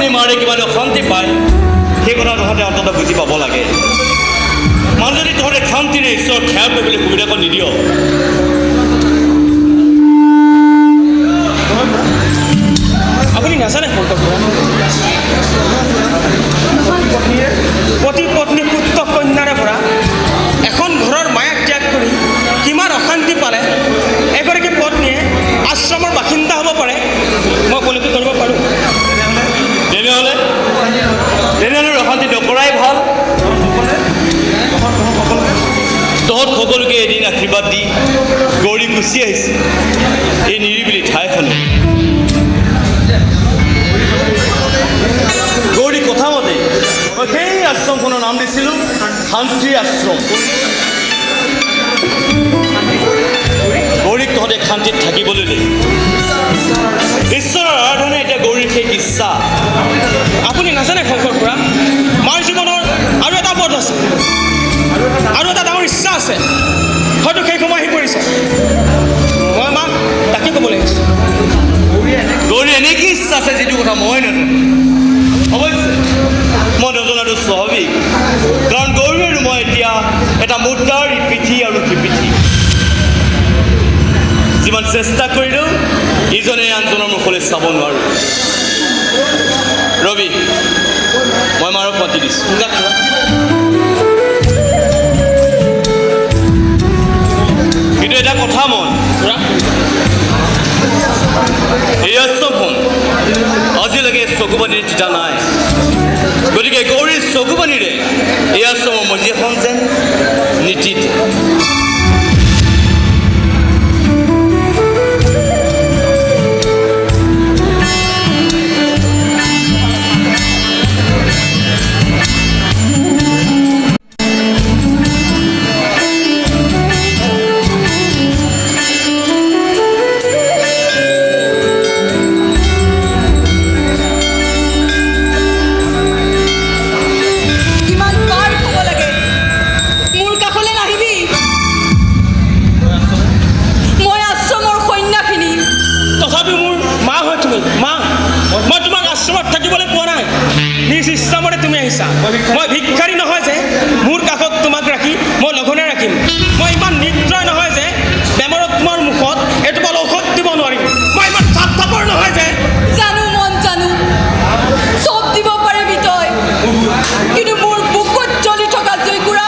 আপুনি মাৰে কিমান অশান্তি পায় সেই কথা তহঁতে অন্ততঃ বুজি পাব লাগে। মানুহ যদি তহঁতে শান্তিৰে ঈশ্বৰৰ খেয়াল কৰিবলৈ সুবিধাকণ নিদিয়, আপুনি নাজানে শংকৰ খুৰা, পতি পত্নী পুত্ৰ কন্যাৰে ভৰা এখন ঘৰৰ মায়াক ত্যাগ কৰি কিমান অশান্তি পালে এগৰাকী পত্নীয়ে আশ্ৰমৰ বাসিন্দা হ'ব পাৰে মই উপলব্ধি কৰিব পাৰোঁ। তেনেহ'লে অশান্তি নকৰাই ভাল। তহঁত সকলোকে এদিন আশীৰ্বাদ দি গৌৰী গুচি আহিছে এই নিৰিবিলি ঠাইখনলৈ। গৌৰী কথা মতে মই সেই আশ্ৰমখনৰ নাম দিছিলোঁ শান্তি আশ্ৰম। গৌৰীক তহঁতে শান্তিত থাকিবলৈ দে। ঈশ্বৰৰ আৰাধনা এতিয়া গৌৰীৰ সেই ইচ্ছা। আপুনি নাজানে শংকৰ খুৰা, মাৰ জীৱনৰ আৰু এটা পথ আছে, আৰু এটা ডাঙৰ ইচ্ছা আছে। হয়তো সেই সময় আহি পৰিছে, মই মাক তাকে ক'বলৈ আহিছোঁ। গৌৰীৰ এনেকৈ ইচ্ছা আছে যিটো কথা মই নাজানো। অৱশ্যে মই নজনাটো স্বাভাৱিক, কাৰণ গৌৰী আৰু মই এতিয়া এটা মুদ্ৰাৰ ইপিঠি আৰু সিপিঠি। যিমান চেষ্টা কৰিলেও ইজনে আনজনৰ মুখলৈ চাব নোৱাৰোঁ। ৰবি, মই মাৰক মাতি দিছোঁ। কিন্তু এটা কথা মন, এই আশ্ৰমখন আজিলৈকে চকুপানীৰে তিতা নাই। গতিকে গৌৰীৰ চকুপানীৰে এই আশ্ৰমৰ মজি এখন যেন নীতিত। মই ভিক্ষাৰী নহয় যে মোৰ কাষত তোমাক ৰাখি মই লঘোণে ৰাখিম। মই ইমান নিৰ্দয় নহয় যে বেমাৰত তোমাৰ মুখত এটোপাল ঔষধ দিব নোৱাৰিম। মই ইমান স্বাৰ্থপৰ নহয় যে জানো মন জানো চব দিব পাৰিবি তই, কিন্তু মোৰ বুকুত জ্বলি থকা জুইকুৰা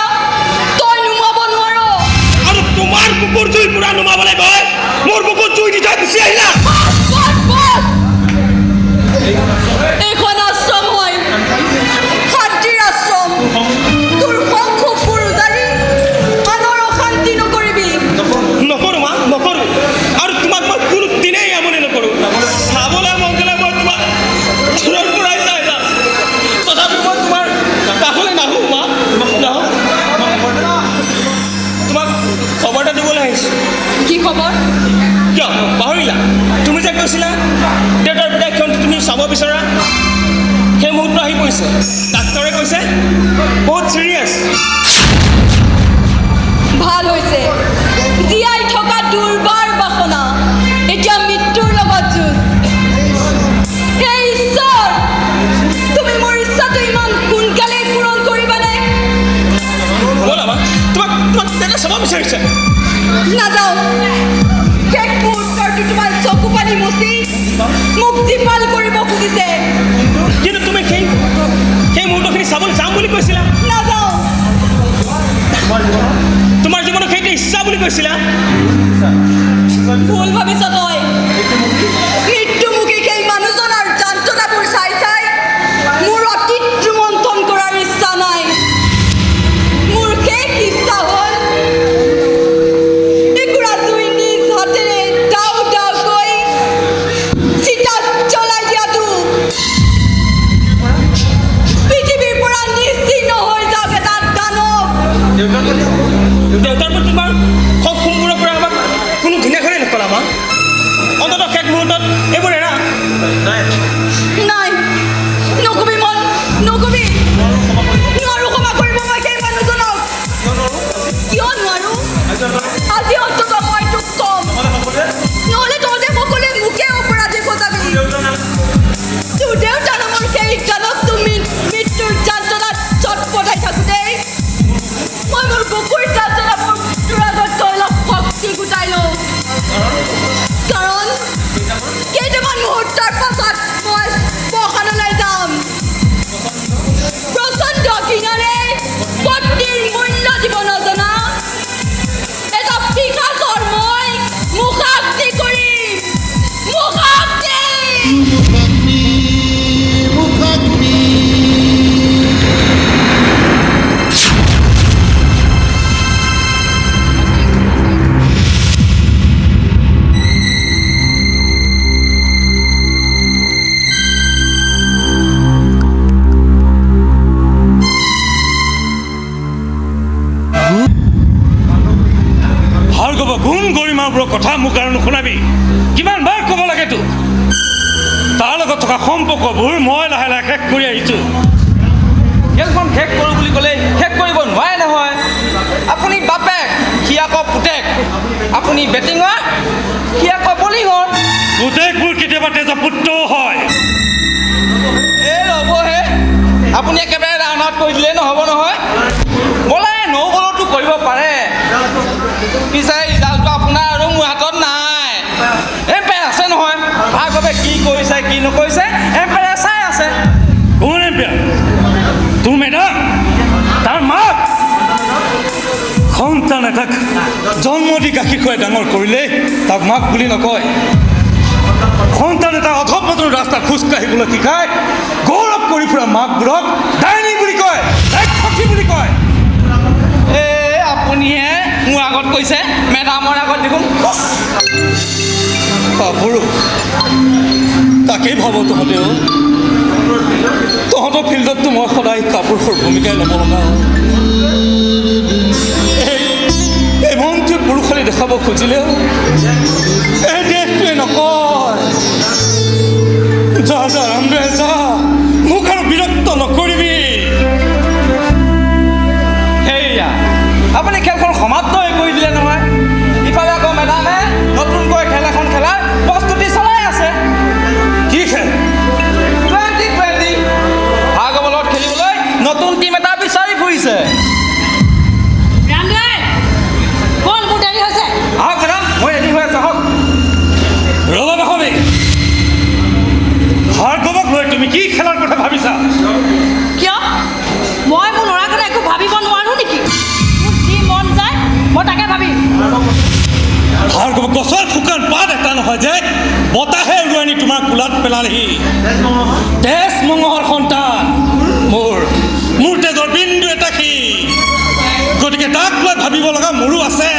তই নুমাব নোৱাৰ। আৰু তোমাৰ বুকুৰ জুইকুৰা নুমাবলৈ গৈ মোৰ বুকুত জুই দি থৈ গুচি আহিলা। এইখন আশ্ৰম হয় শান্তিৰ আশ্ৰম। তোৰ খুববোৰ উজাৰি আনৰ অশান্তি নকৰিবি। নকৰোঁ মা, নকৰোঁ। আৰু তোমাক মই কোনো দিনেই আমনি নকৰোঁ। চাবলৈ মন গ'লে মই তোমাক দূৰৰ পৰাই চাই যাম, তথাপি মই তোমাৰ কাষলৈ নাহোঁ মা, নাহোঁ। তোমাক খবৰ এটা দিবলৈ আহিছোঁ। কি খবৰ? কিয় পাহৰিলা? তুমি যে কৈছিলা দেউতাৰ বিদায়ক্ষণটো তুমি চাব বিচৰা, সেই মুহূৰ্ত আহি পৰিছে। ডাক্তৰে কৈছে বহুত চিৰিয়াছ। ভাল হৈছে, জীয়াই থকা দুৰ্বাৰ বাসনা এতিয়া মৃত্যুৰ লগত যুঁজ। হে ঈশ্বৰ, তুমি মোৰ ইচ্ছাটো ইমান সোনকালে পূৰণ কৰিবানে? ব'লা মা, তোমাক তেনে চাব বিচাৰিছে। নাযাওঁ, শেষ মুহূৰ্তৰটো তোমাৰ চকু পানী মুচি মোক জীপাল কৰিব খুজিছে। কিন্তু তুমি সেই মুহূৰ্তখিনি চাবলৈ যাম বুলি কৈছিলা। নাযাওঁ। তোমাৰ জীৱনত সেইটো ইচ্ছা বুলি কৈছিলা। ভুল ভাবিছ তই। মৃত্যুমুখী সেই মানুহজনৰ যন্ত্ৰণাবোৰ চাই চাই মোৰ অতীত ৰোমন্থন কৰাৰ ইচ্ছা নাই। মোৰ শেষ ইচ্ছা হ'ল একুৰা জুই নিজ হাতেৰে দাও দাওকৈ চিতাত জ্বলাই দিয়াটো। পৃথিৱীৰ পৰা নিশ্চিহ্ন হৈ যাওক এটা দানৱ। দেউতাৰ প্ৰতি তোমাৰ খং সম্পূৰ্ণ পৰা আমাক কোনো ঘৃণাখনে নকলা মা। অন্ততঃ শেষ মুহূৰ্তত এইবোৰ এৰা। নাই, নকবি মন, নকবি। নোৱাৰো ক্ষমা কৰিব মই সেই মানুহজনক। কিয় নোৱাৰো? আজি অন্তত মই তোক কম, নহ'লে তহঁতে সকলোৱে মোকে অপৰাধী সজাবি। তোৰ দেউতা নামৰ সেই গুণ গৰিমাবোৰৰ কথা মোক আৰু নুশুনাবি কিমান বাৰ ক'ব লাগে তোক তাৰ লগত থকা সম্পৰ্কবোৰ মই লাহে লাহে শেষ কৰি আহিছোঁ খেলখন শেষ কৰোঁ বুলি ক'লে শেষ কৰিব নোৱাৰে নহয় আপুনি বাপেক সি আকৌ পুতেক আপুনি বেটিঙৰ সি আকৌ বলিঙৰ পুতেকবোৰ কেতিয়াবা তেজৰ পুত্ৰও হয় এই ৰ'বহে আপুনি একেবাৰে ৰাউণ্ড আউট কৰি দিলেই নহ'ব নহয় বলাই ন বলতো কৰিব পাৰে পিছে ৰিজাল্টটো আপোনাৰ আৰু মোৰ হাতত নাই এম্পায়াৰ আছে নহয় ভাগৱে কি কৰিছে কি নকৰিছে এম্পায়াৰ চাই আছে কোন এম্পায়াৰ তোৰ মেডাম তাৰ মাক সন্তান এটাক জন্ম দি গাখীৰ খুৱাই ডাঙৰ কৰিলে তাক মাক বুলি নকয় সন্তান এটা অধপতন ৰাস্তাত খোজকাঢ়িবলৈ শিকায় গৌৰৱ কৰি ফুৰা মাকবোৰক ডাইনী বুলি কয় সখী বুলি কয় এই আপুনিহে মোৰ আগত কৈছে মেডামৰ আগত দেখোন বাবুৰো তাকেই ভাব তহঁতৰ ফিল্ডততো মই সদায় কাপুৰুষৰ ভূমিকাই ল'ব লগা হয় এই মনটোৱে পুৰুষালী দেখাব খুজিলেও এই দেশটোৱে নকয় যা যা ৰামদেৱ যা মোক আৰু বিৰক্ত নকৰিবি সেয়া আপুনি খেলখন সমাপ্তই কৰি দিলে নহয় ইফালে আকৌ মেডামে নতুনকৈ খেল এখন খেলাৰ প্ৰস্তুতি চলাই আছে কি খেল 2020 ভাগৱলত খেলিবলৈ নতুন টিম এটা বিচাৰি ফুৰিছে আহক মেডাম মই ৰেডি হৈ আছোঁ আহক ৰ'বা বাহবী ভাৰ্গৱক লৈ তুমি কি খেলাৰ কথা ভাবিছা কিয় মই মোৰ ল'ৰাৰ কাৰণে একো ভাবিব নোৱাৰোঁ নেকি মোৰ যি মন যায় মই তাকে ভাবিম ভাৰ্গৱ গছৰ শুকান পাত এটা নহয় যে বতাহে উৰুৱাই নি তোমাৰ কোলাত পেলালেহি তেজ মঙহৰ সন্তান মোৰ তেজৰ বিন্দু এটা সি গতিকে তাক লৈ ভাবিব লগা মোৰো আছে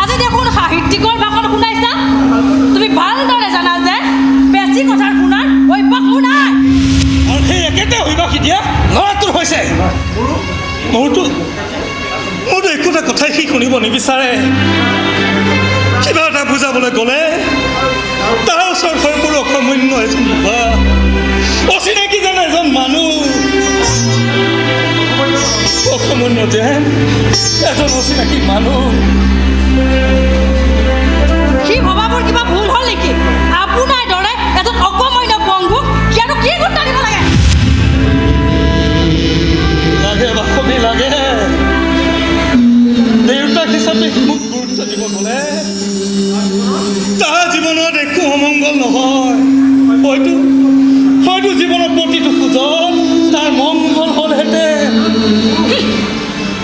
আজি দেখোন সাহিত্যিকৰ ভাষণ শুনাইছা তুমি ভালদৰে জানা যে বেছি কথা শুনাৰ অভ্যাস মোৰ নাই আৰু সেই একেটা অভ্যাস এতিয়া ল'ৰাটোৰ হৈছে মোৰতো একোটা কথাই সি শুনিব নিবিচাৰে কিবা এটা বুজাবলৈ গ'লে তাৰ ওচৰত হয় মোৰ অকৰ্মণ্য এজন অচিনাকি যেন এজন মানুহ অকৰ্মণ্য যেন এজন অচিনাকি মানুহ সি ভবাবোৰ কিবা ভুল হ'ল নেকি আপোনাৰ দৰে এজন অকৰ্মণ্য বন্ধুক কিয়নো কি গুৰুত্ব দিব লাগে লাগে বাসৱী লাগে দেউতাক হিচাপে মোক গুৰুত্ব দিব গ'লে তাৰ জীৱনত একো অমংগল নহয় হয়তো জীৱনৰ প্ৰতিটো খোজত তাৰ মংগল হ'লহেঁতেন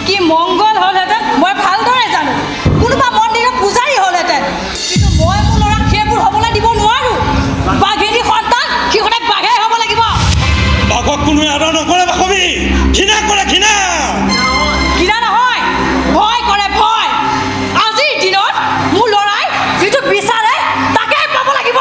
কি মংগল হ'লহেঁতেন মই ভালদৰে জানো কোনোবা মন্দিৰৰ পূজাৰী হ'লহেঁতেন কিন্তু মই মোৰ ল'ৰাক সেইবোৰ হ'বলৈ দিব নোৱাৰোঁ বাঘিনী সন্তান সি সদায় বাঘে হ'ব লাগিব বাঘক কোনোৱে আদৰ নকৰে বাসৱী ঘৃণা কৰে ঘৃণা কিনা নহয় ভয় কৰে ভয় আজিৰ দিনত মোৰ ল'ৰাই যিটো বিচাৰে তাকে পাব লাগিব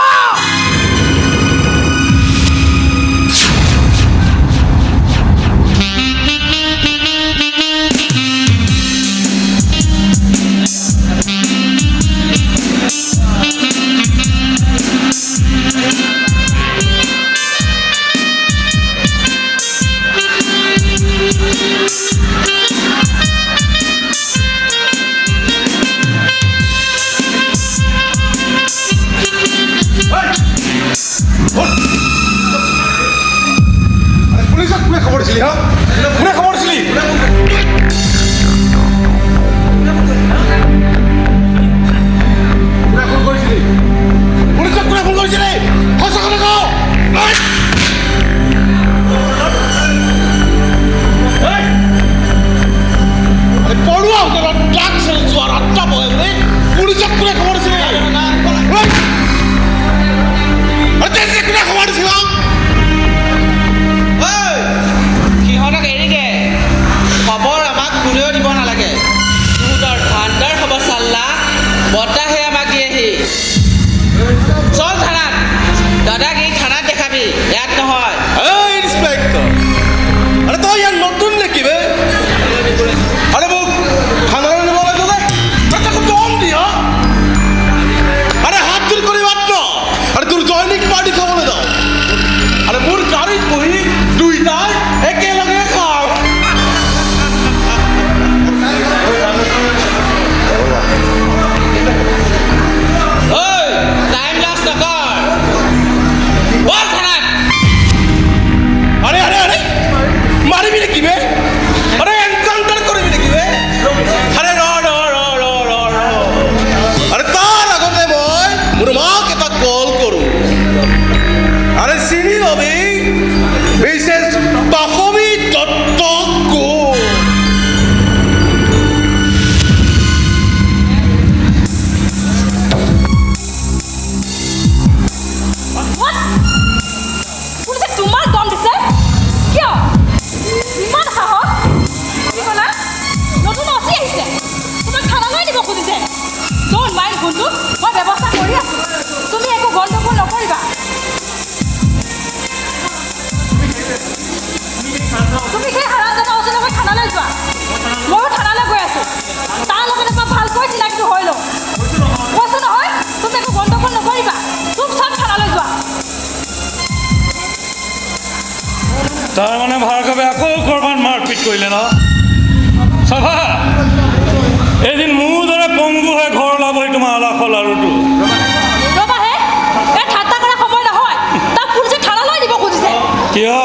ভাৰ্গৱে আকৌ ক'ৰবাত মাৰপিট কৰিলে ন চাবা এদিন মোৰ দৰে পংগু হৈ ঘৰ ওলাবহি তোমাৰ আলাসৰ লাৰুটো ৰ'বাহে এই ঠাট্টা কৰা সময় নহয় তাক পুলিচে থানালৈ দিব খুজিছে কিয়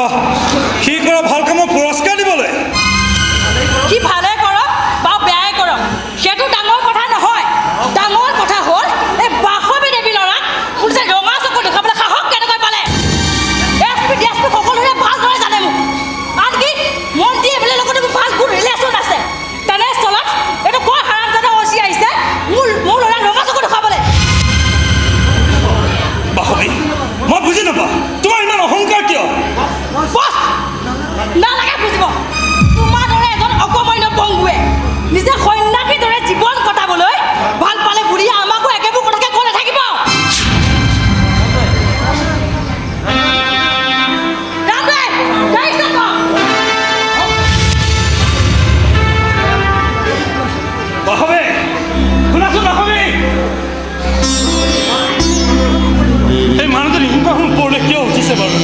সি কৰা ভাল কামৰ পুৰস্কাৰ দিবলৈ সি ভালে কৰক বা বেয়াই কৰক সেইটো ডাঙৰ কথা নহয় ডাঙৰ কথা হ'ল এই বাসৱী দেৱী ল'ৰাক পুলিচে ৰঙা চকু দেখাবলৈ সাহস কেনেকৈ পালে এছপি ডিএছপি সকলোৰে ভালদৰে জানে মোক আনকি মন্ত্ৰী এমএলএৰ লগতো মোৰ ভাল গুড ৰিলেশ্যন আছে তেনেস্থলত এইটো কৈ হাৰামজাদা অচি আহিছে মোৰ ল'ৰাক ৰঙা চকু দেখাবলৈ বাসৱী মই বুজি নাপাওঁ তোমাৰ ইমান অহংকাৰ কিয় বছ নালাগে বুজিব তোমাৰ দৰে এজন অকমান্য পংগুৱে নিজে সন্যাসীৰ দৰে জীৱন কটাবলৈ ভাল পালে বুলি আমাকো একেবোৰ কথাকে কৈ নাথাকিব ৰামদেৱ, গাড়ী ষ্টাৰ্ট কৰ। বাসৱী শুনাচোন বাসৱী এই মানুহজনী ইমান ওপৰলৈ কিয় উঠিছে বাৰু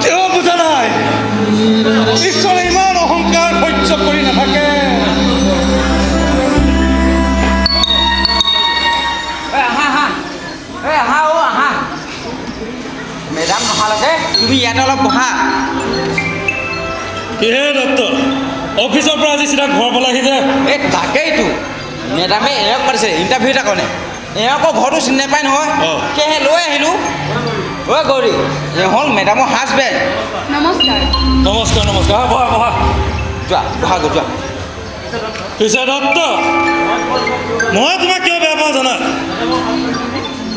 কিয় বুজা নাই ঈশ্বৰে ইমান অহংকাৰ সহ্য কৰি নাথাকে আহা মেডাম নহালৈকে তুমি ইয়াতে অলপ বহা কিহে দত্ত অফিচৰ পৰা আজি চিধা ঘৰ পালাহি যে এই তাকেইতো মেডামে এওঁক পাতিছে ইণ্টাৰভিউ এটা কাৰণে এওঁকো ঘৰটো চিনি নাপায় নহয় অঁ। সেয়েহে লৈ আহিলোঁ ঐ গৌৰী এই হ'ল মেডামৰ হাজবেণ্ড নমস্কাৰ নমস্কাৰ নমস্কাৰ বহা বহা যোৱা বহা গৈ যোৱা পিছে দত্ত মই তোমাক কিয় বেয়া পাওঁ জানা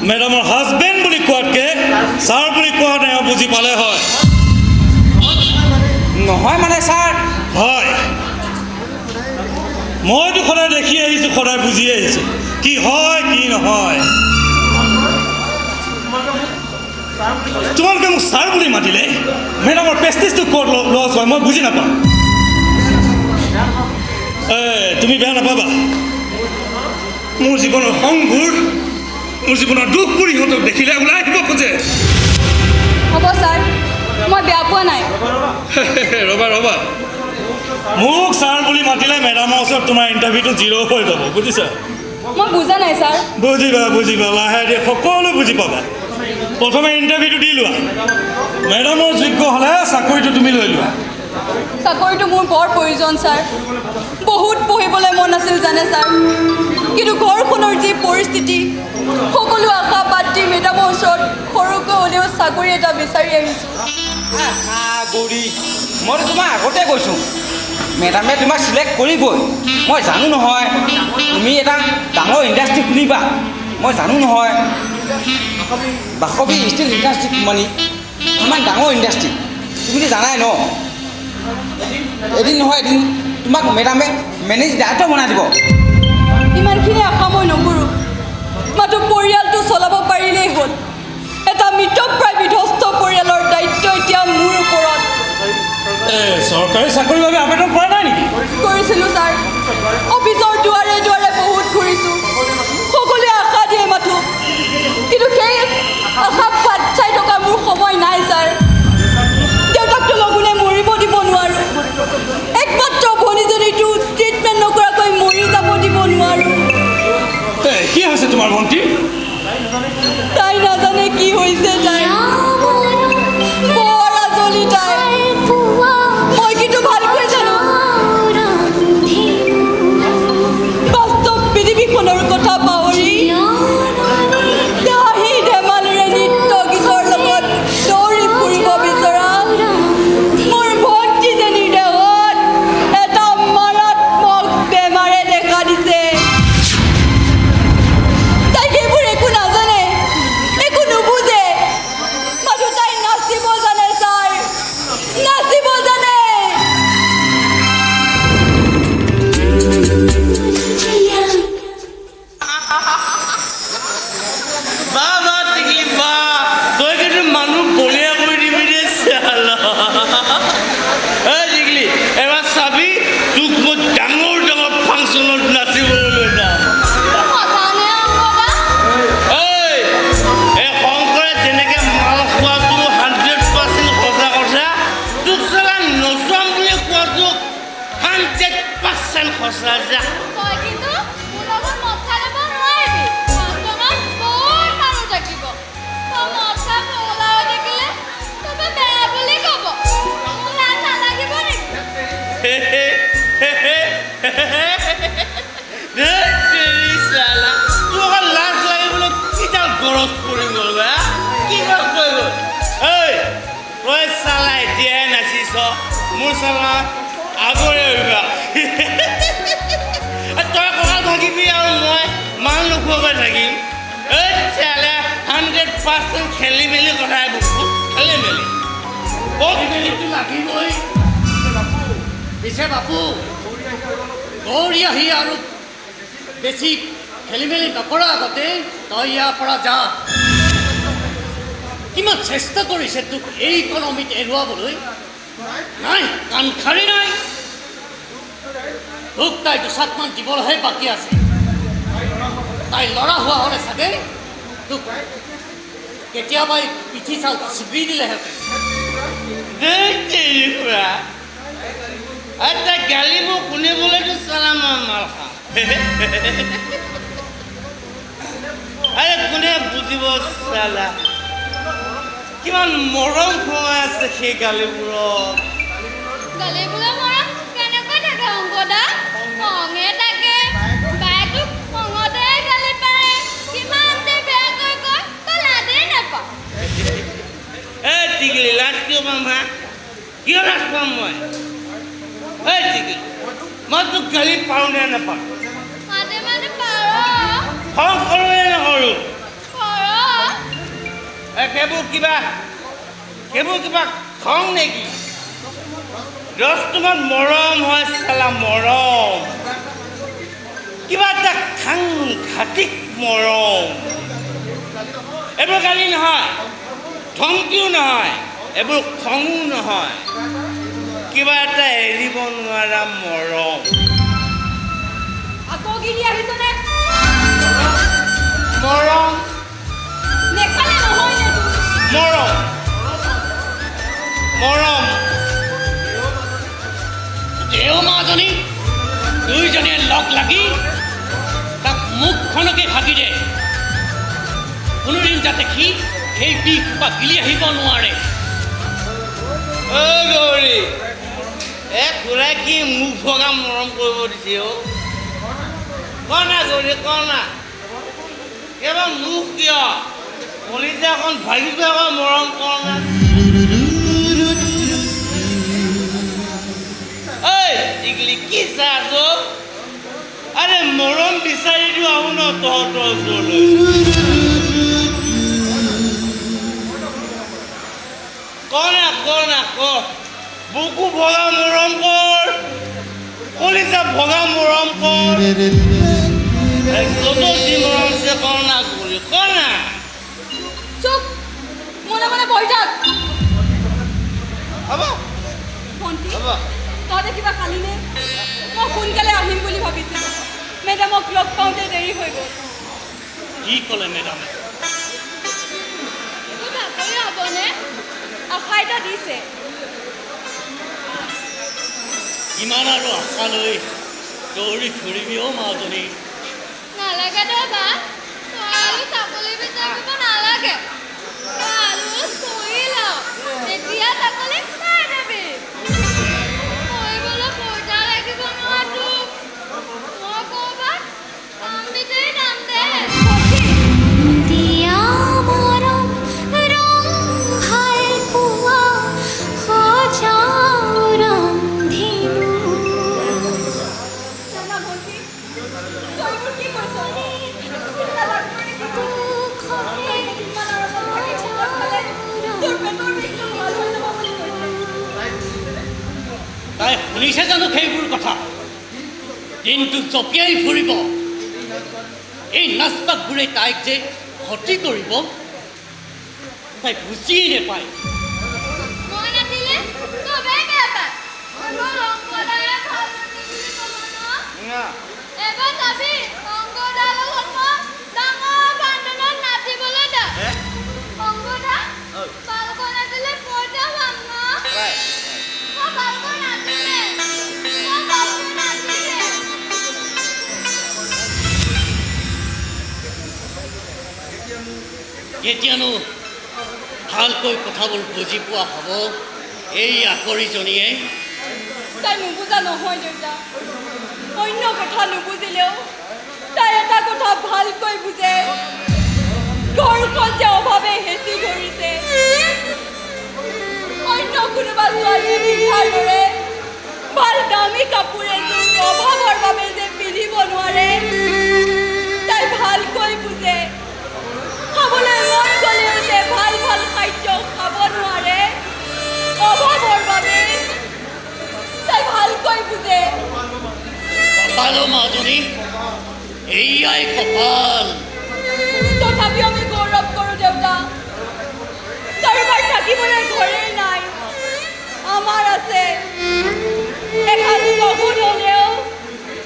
মেডামৰ হাজবেণ্ড বুলি কোৱাতকৈ ছাৰ বুলি কোৱাত এওঁ বুজি পালে হয় নহয় মানে ছাৰ হয় মইতো সদায় দেখি আহিছোঁ সদায় বুজি আহিছোঁ কি হয় কি নহয় তোমালোকে মোক ছাৰ বুলি মাতিলে মেডামৰ প্ৰেষ্টিজটো ক'ত লছ হয় মই বুজি নাপাওঁ তুমি বেয়া নাপাবা মোৰ জীৱনৰ সংঘবোৰ মোৰ জীৱনৰ দুখবোৰ ইহঁতক দেখিলে ওলাই আহিব খোজে হ'ব ছাৰ মই বেয়া পোৱা নাই ৰ'বা ৰ'বা মোক ছাৰ বুলি মাতিলে মেডামৰ ওচৰত তোমাৰ ইণ্টাৰভিউটো জিৰ' হৈ যাব বুজিছা মই বুজা নাই ছাৰ বুজিবা বুজিবা লাহে ধীৰে সকলো বুজি পাবা প্ৰথমে ইণ্টাৰভিউটো দি লোৱা মেডামৰ যোগ্য হ'লে চাকৰিটো তুমি লৈ লোৱা চাকৰিটো মোৰ বৰ প্ৰয়োজন ছাৰ বহুত পঢ়িবলৈ মন আছিল জানে ছাৰ কিন্তু ঘৰখনৰ যি পৰিস্থিতি সকলো আশা বাদ দি মেডামৰ ওচৰত সৰুকৈ হ'লেও চাকৰি এটা বিচাৰি আহিছোঁ গৌৰী মইতো তোমাক আগতে কৈছোঁ মেডামে তোমাক চিলেক্ট কৰিবই মই জানো নহয় তুমি এটা ডাঙৰ ইণ্ডাষ্ট্ৰি খুলিবা মই জানো নহয় বাসৱী ষ্টিল ইণ্ডাষ্ট্ৰি কোম্পানী ইমান ডাঙৰ ইণ্ডাষ্ট্ৰি তুমিতো জানাই ন এদিন নহয় এদিন তোমাক মেডামে মেনেজ দায়িত্ব বনাই দিব ইমানখিনি আশা মই নকৰোঁ মাত্ৰ পৰিয়ালটো চলাব পাৰিলেই হ'ল এটা মৃতপ্ৰায় বিধ্বস্ত পৰিয়ালৰ দায়িত্ব এতিয়া মোৰ ওপৰত চৰকাৰী চাকৰিৰ বাবে আবেদন কৰা নাই নেকি কৰিছিলোঁ ছাৰ অফিচৰ দুৱাৰে দুৱাৰে বহুত ঘূৰিছোঁ সকলোৱে আশা দিয়ে মাথো কিন্তু সেই আশা বাট চাই থকা মোৰ সময় নাই ছাৰ দেউতাকটো লগুণে মৰিব দিব নোৱাৰোঁ একমাত্ৰ ভনীজনীটো ট্ৰিটমেণ্ট নকৰাকৈ মৰি যাব দিব নোৱাৰোঁ কি হৈছে তোমাৰ ভণ্টি তাই নাজানে কি হৈছে তাই বৰ আজলি তাই মই কিন্তু ভালকৈ জানো 100% সঁচা যা তই কিন্তু মোৰ লগত মদ খাই ল'ব নোৱাৰিবি মানুহজনত বহুত মানুহ থাকিব তই মদ খাই পগলা হৈ থাকিলে তই বেয়া বুলি ক'ব মোৰ লাজ নালাগিব নেকি তোক লাজ লাগিবলৈ কিডাল গৰজ পৰি গ'ল বা কি গৰজ পৰি গ'ল ঐ তই চালা এতিয়াহে নাচিছ মোৰ চালা আগৰে অভ্যাস তই কঁকাল ভাগিবি আৰু মই মান নোখোৱাকৈ থাকিম এই চালা 100% খেলি মেলি কথাই বস্তু খেলি মেলি খেলিমেলিটো লাগিবই পিছে বাপু দৌৰি আহি আৰু বেছি খেলি মেলি নকৰা আগতে তই ইয়াৰ পৰা যা কিমান চেষ্টা কৰিছে তোক এই ইকনমিত এৰুৱাবলৈ নাই কাণখাৰি নাই তোক তাই দুচাকমান দিবলৈহে বাকী আছে তাই ল'ৰা হোৱা হ'লে চাগে তোক কেতিয়াবাই পিঠি চাল চিবি দিলেহেঁতেন আচ্ছা গালিবোৰ শুনিবলৈতো চালা মই মাল খাওঁ আৰে কোনে বুজিব চালা কিমান মৰম সোমাই আছে সেই গালিবোৰত গালিবোৰৰ মৰম কেনেকৈ থাকে অংকদা খঙে থাকে বায়েকটোক খঙতে গালি পাৰে কিমান যে বেয়াকৈ কয় তই লাজেই নাপাৱ এই টিকলি লাজ কিয় পাম হা কিয় লাজ পাম মই এই টিকলি মই তোক গালি পাৰোঁ নে নাপাওঁ মাজে মাজে পাৰ খং কৰোঁ নে নকৰোঁ কৰ সেইবোৰ কিবা খং নেকি দহটোমান মৰম হয় চালা মৰম কিবা এটা সাংঘাতিক মৰম এইবোৰ গালি নহয় ধমকিও নহয় এইবোৰ খঙো নহয় কিবা এটা এৰিব নোৱাৰা মৰম আকৌ গিৰি আহিছনে মৰম নেখালে নহয় নে তোৰ মৰম মৰম দেও মাজনী দুইজনে লগ লাগি তাক মুখখনকে ভাগি দে কোনোদিন যাতে সি সেই বিষ বা গিলি আহিব নোৱাৰে অ' গৌৰী খুৰাই কি মুখ ভগা মৰম কৰিব দিছে কনা গৌৰী কনা এবাৰ মুখ কিয় কলিজা এখন ভাগি যোৱা মৰম কৰ না ঐ টিকলি কি চাহ আৰে মৰম বিচাৰি দিওঁ আহো ন তহঁতৰ ওচৰলৈ কনা ক বুকু ভগা মৰম কৰ কলিজা ভগা মৰম কৰ যত যি মৰম আছে কনা কৰি কনা চুপ মনে মনে বহি থাক হ'ব ভণ্টি হ'ব তহঁতে কিবা খালিনে মই সোনকালে আহিম বুলি ভাবিছিলোঁ মেডামক লগ পাওঁতে দেৰি হৈ গ'ল কি ক'লে মেডামে তোৰ চাকৰি হ'বনে আশা এটা দিছে কিমান আৰু আশা লৈ দৌৰি ফুৰিবি অ' মাজনী নালাগে দে বা তই আৰু চাকৰি বিচাৰিব নালাগে তই আৰু চুই ল তেতিয়া চাকৰি পাই যাবি কৰিবলৈ পইচা লাগিব নহয় তোক মই ক'ৰবাত কাম বিচাৰি যাম দে দিয়া মৰম ৰং ভাল পোৱা সজাও ৰন্ধিলো জানা ভণ্টি তই এইবোৰ কি কৰিছ চিন্তা লাগব নেকি দুখৰে ইমান আৰামত খালে তোৰ পেটৰ বিষটো ভাল হৈ যাব বুলি কৈছে তাই শুনিছে জানো সেইবোৰ কথা দিনটো জঁপিয়াই ফুৰিব এই নাচবাকবোৰে তাইক যে ক্ষতি কৰিব তাই বুজিয়েই নাপায় মই নাছিলে চবেই বেয়া পায় অকল অংকদাৰে ভাল নাছিল বুলি ক'ব ন এবাৰ যাবি অংকদাৰ লগত মই ডাঙৰ বান্দনত নাচিবলৈ দে অংকদা ভালকৈ নাচিলে পইচা পাম ন মই ভালকৈ নাচিলে মই ভালকৈ কেতিয়ানো ভালকৈ কথাবোৰ বুজি পোৱা হ'ব এই আকৰিজনীয়ে। তাই নুবুজা নহয় দেউতা, অন্য কথা নুবুজিলেও তাই এটা কথা ভালকৈ বুজে, ঘৰখন যে অভাৱে হেঁচি ধৰিছে। অন্য কোনোবা ছোৱালীয়ে পিন্ধাৰ দৰে ভাল দামী কাপোৰ এযোৰ অভাৱৰ বাবে যে পিন্ধিব নোৱাৰে তাই ভালকৈ বুজে। খাবলৈ মন গ'লেও যে ভাল ভাল খাদ্য খাব নোৱাৰে অভাৱৰ বাবে তাই ভালকৈ বুজে। কপাল মাজনী, এইয়াই কপাল। তথাপিও আমি গৌৰৱ কৰোঁ দেউতা, কাৰোবাৰ থাকিবলৈ ঘৰেই নাই, আমাৰ আছে। এসাঁজ সপোন হ'লেও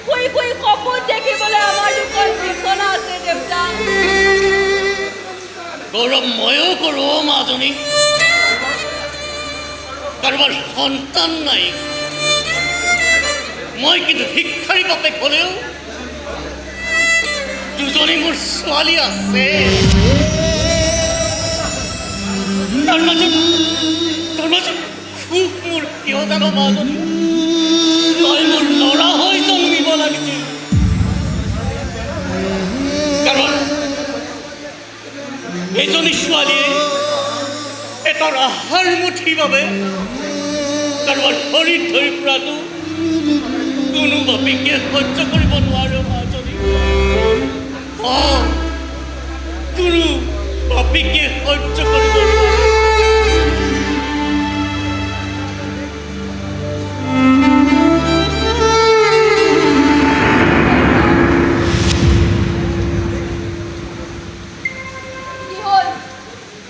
শুই শুই সপোন দেখিবলৈ আমাৰ দুখন বিচনা আছে দেউতা। গৌৰৱ ময়ো কৰোঁ মাজনী। কাৰোবাৰ সন্তান নাই, মই কিন্তু শিক্ষাৰী বাপেক হ'লেও দুজনী মোৰ ছোৱালী আছে। তাৰ মাজত সুখ মোৰ কিয় জানো মাজনী, তই মোৰ ল'ৰা হৈ জন্মিব লাগিছিল। কাৰণ এজনী ছোৱালীয়ে এটাৰ আহাৰ মুঠিৰ বাবে কাৰোবাৰ শৰীৰ ধৰি ফুৰাটো কোনো বাপেকে সহ্য কৰিব নোৱাৰে মাজনী। কোনো বাপেকে সহ্য কৰিব নোৱাৰে। কি হ'ল?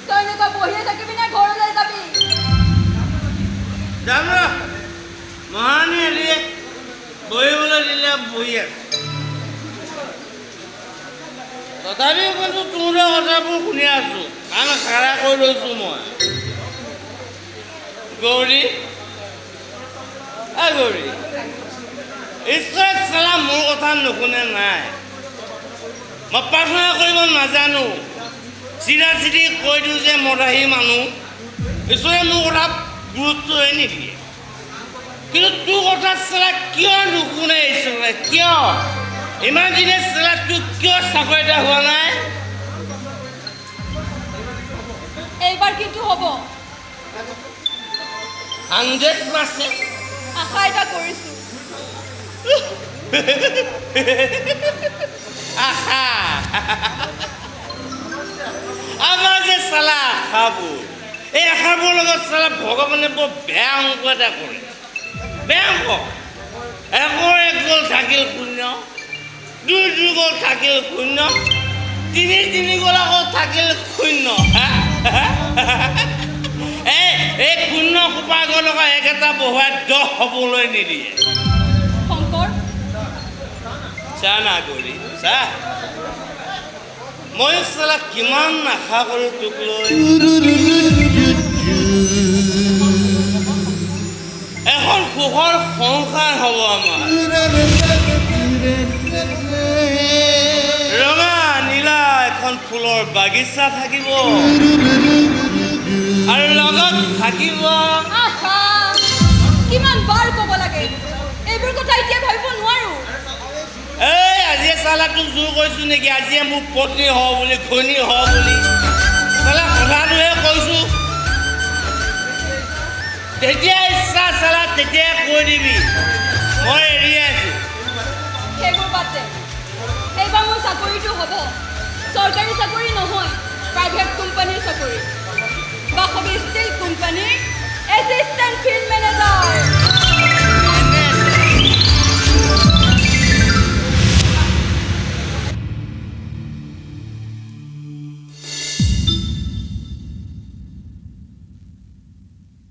তই এনেকুৱা বহিয়ে থাকিবি নে ঘৰলৈ যাবি? যাম ৰ, মহানী এলিয়ে বহিবলৈ দিলে বহি আছে। তথাপিও কিন্তু তোৰে কথাবোৰ শুনি আছো, কাণ খাৰা কৰি লৈছো মই। গৌৰী, গৌৰী, ঈশ্বৰে চালা মোৰ কথা নুশুনে নাই। মই প্ৰাৰ্থনা কৰিব নাজানো, চিধা চিধি কৈ দিওঁ যে মদাহী মানুহ, ঈশ্বৰে মোৰ কথা গুৰুত্বই নিদিয়ে। কিন্তু তোৰ কথা চালা কিয় নুশুনে ঈশ্বৰে? কিয় ইমান দিনে চালা তোৰ কিয় চাকৰি এটা হোৱা নাই? এইবাৰ কিন্তু হ'ব, 100%। আশা এটা কৰিছোঁ। আশা আমাৰ যে চালা আশাবোৰ, এই আশাবোৰৰ লগত চালা ভগৱানে বৰ বেয়া অংক এটা কৰে। বেয়া অংক। একৰ এক গ'ল থাকিল শূন্য, দুই গ'ল থাকিল শূন্য, তিনি গ'ল আকৌ থাকিল শূন্য। এই শূন্য সোপা গ'ল আকৌ একেটা বহুৱাই 10 হ'বলৈ নিদিয়ে। শংকৰ, চা না গৌৰী, চা মই চালা কিমান আশা কৰোঁ তোক লৈ। এখন সুখৰ সংসাৰ হ'ব আমাৰ। ৰঙা নীলা এখন ফুলৰ বাগিচা থাকিব আৰু লগত থাকিব। আশা, কিমান বাৰ ক'ব লাগে, এইবোৰ কথা এতিয়া ভাবিব নোৱাৰো। এই আজিয়ে চালা তোক জোৰ কৰিছো নেকি? আজিয়ে মোক পত্নী হ বুলি, ঘৈণী হ বুলি চালা কথাটোহে কৈছো। তেতিয়া ইচ্ছা চালা তেতিয়াই কৈ দিবি, মই এৰি আছো। সেইবোৰ বাদ দে, এইবাৰ মোৰ চাকৰিটো হ'ব চৰকাৰী চাকৰি নহয়, প্ৰাইভেট কোম্পানীৰ চাকৰি। বাসৱী ষ্টীল কোম্পানীৰ এছিষ্টেণ্ট ফিল্ড মেনেজাৰ।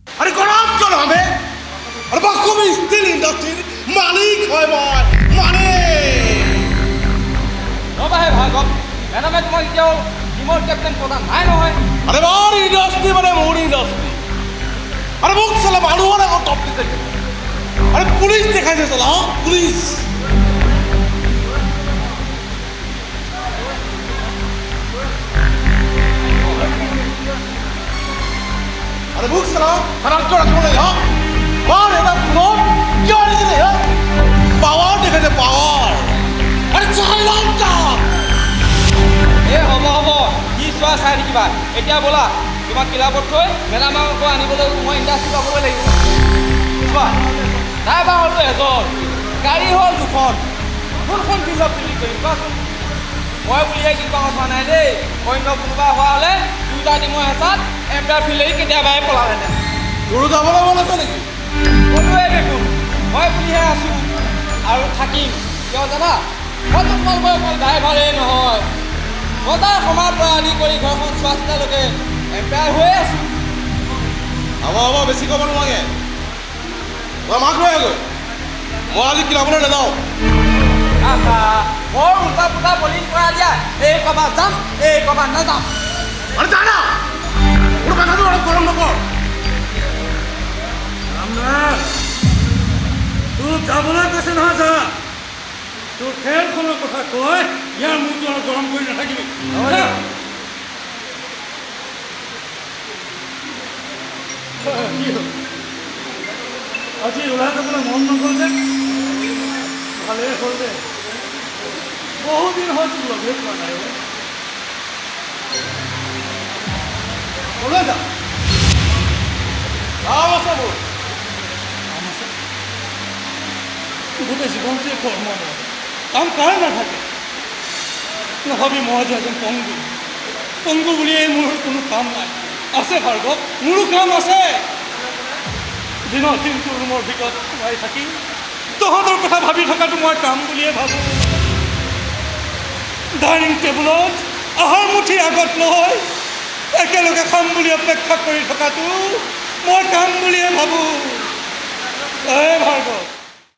আৰে গৰম চল হবে আৰ বাস্তবে স্টিল ইন্ডাস্ট্ৰিৰ মালিক হয় মই মানে ৰ'বাহে ভাৰ্গৱ, মেডামে তোমাক এতিয়াও টিমৰ কেপ্টেইন প্ৰদান নাই নহয়। আৰে বাৰ ইন্ডাস্ট্ৰি মানে মোৰ ইন্ডাস্ট্ৰি। আৰে মোক চলা মানুহৰ আগত টপ দিছে। আরে পুলিশ দেখাইছে চলা, পুলিশ। আরে মুখ চালাও খারাপ করে চলে যাও আর এটা ফোন কি হয়ে গেলে পাওয়ার দেখেছে পাওয়ার আরে চালাও কা এ হ'ব কি চোৱা চাই থাকিবা এতিয়া ব'লা তোমাক ক্লাবত থৈ মেডামক আনিবলৈ মই ইণ্ডাষ্ট্ৰি পাবগৈ লাগিব চোৱা ড্ৰাইভাৰ হ'লতো এজন গাড়ী হ'ল দুখন কোনখন ফিল্ডত ফিল্ডিং কৰিম কোৱাচোন মই বুলিয়াই কিবা কথা নাই দেই অন্য কোনোবা হোৱা হ'লে দুইটা টিমৰ হেঁচাত এম্পায়াৰ ফিল্ডেই কেতিয়াবাই পলালেহেঁতেন তোৰো যাবলৈ মন আছে নেকি ক'লোৱে দেখোন মই বুলিহে আছোঁ আৰু থাকিম কিয় জানা মইতো তোমালোকৰ অকল ড্ৰাইভাৰেই নহয় বজাৰ সমাৰ পৰা আদি কৰি ঘৰখন চোৱা চিতালৈকে এম্পায়াৰ হৈয়ে আছোঁ হ'ব বেছি ক'ব নালাগে তই মাক লৈ গৈ মই আজি ক্লাবলৈ নাযাওঁ বৰ উল্টা পুল্টা বলিং কৰা দিয়া এই ক'ৰবাত যাম এই ক'ৰবাত নাযাম আৰে যা না ওৰ কথাটো অনেক গৰম নকৰ তোৰ যাবলৈ কৈছে নহয় যা তোৰ খেলখনৰ কথা কয় ইয়াৰ মূৰটো আৰু গৰম কৰি নাথাকিবি কি হ'ল আজি ওলাই যাবলৈ মন নগ'ল যে ভালেই হ'ল দে বহুদিন হয়তো লগেই পোৱা নাই ওলাই যা কাম আছে মোৰ গোটেই জীৱনটোৱে কৰ্ম কাম কাৰ নাথাকে নাভাবি মই যে এজন পংগু বুলিয়েই মোৰ কোনো কাম নাই আছে ভাৰ্গৱ মোৰো কাম আছে দিনৰ দিনটো ৰুমৰ ভিতৰত সোমাই থাকি তহঁতৰ কথা ভাবি থকাটো মই কাম বুলিয়ে ভাবোঁ ডাইনিং টেবুলত আহাৰ মুঠি আগত লৈ একেলগে খাম বুলি অপেক্ষা কৰি থকাটো মই কাম বুলিয়ে ভাবোঁ ভাৰ্গৱ